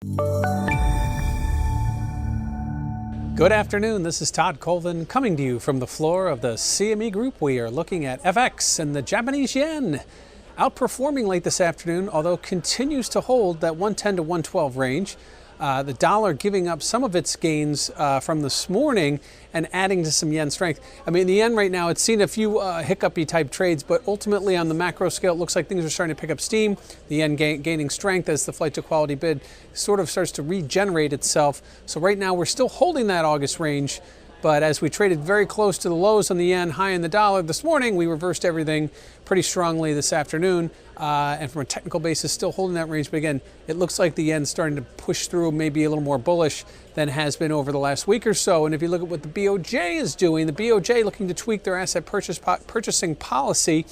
Good afternoon, this is Todd Colvin coming to you from the floor of the CME Group. We are looking at FX and the Japanese yen outperforming late this afternoon, although continues to hold that 110 to 112 range. The dollar giving up some of its gains from this morning and adding to some yen strength. I mean, the yen right now, it's seen a few hiccupy type trades, but ultimately on the macro scale, it looks like things are starting to pick up steam. The yen gaining strength as the flight to quality bid sort of starts to regenerate itself. So right now we're still holding that August range. But as we traded very close to the lows on the yen, high in the dollar this morning, we reversed everything pretty strongly this afternoon. And from a technical basis, still holding that range. But again, it looks like the yen's starting to push through, maybe a little more bullish than has been over the last week or so. And if you look at what the BOJ is doing, the BOJ looking to tweak their asset purchasing policy.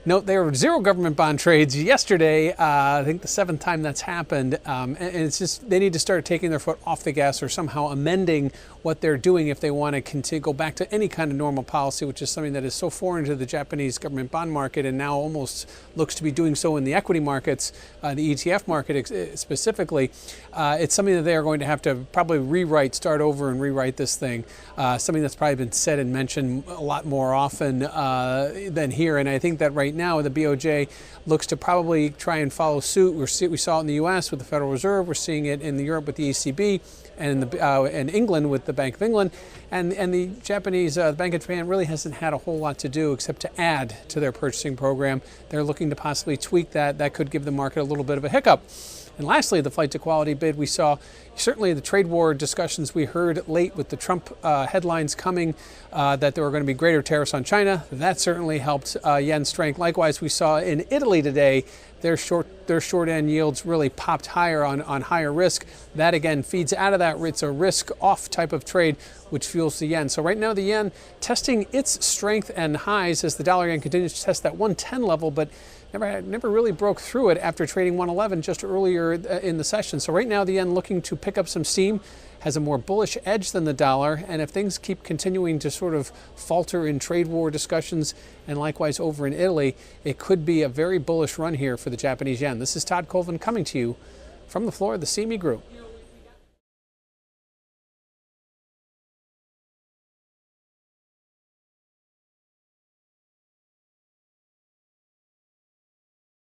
Note there were 0 government bond trades yesterday. I think the 7th time that's happened. And it's just they need to start taking their foot off the gas or somehow amending what they're doing if they want to continue go back to any kind of normal policy, which is something that is so foreign to the Japanese government bond market and now almost looks to be doing so in the equity markets, the ETF market specifically. It's something that they are going to have to probably start over and rewrite this thing. Something that's probably been said and mentioned a lot more often than here. And I think that right now the BOJ looks to probably try and follow suit. We saw it in the U.S. with the Federal Reserve. We're seeing it in Europe with the ECB, and in England with the Bank of England, and the Japanese Bank of Japan really hasn't had a whole lot to do except to add to their purchasing program. They're looking to possibly tweak that. That could give the market a little bit of a hiccup. And lastly, the flight to quality bid, we saw certainly the trade war discussions we heard late with the Trump headlines coming that there were going to be greater tariffs on China. That certainly helped yen strength. Likewise, we saw in Italy today, their short end yields really popped higher on higher risk. That again feeds out of that. It's a risk off type of trade, which fuels the yen. So right now the yen testing its strength and highs as the dollar yen continues to test that 110 level, but never really broke through it after trading 111 just earlier in the session. So right now the yen looking to pick up some steam, has a more bullish edge than the dollar, and if things keep continuing to sort of falter in trade war discussions and likewise over in Italy, it could be a very bullish run here for the Japanese yen. This is Todd Colvin coming to you from the floor of the CME Group.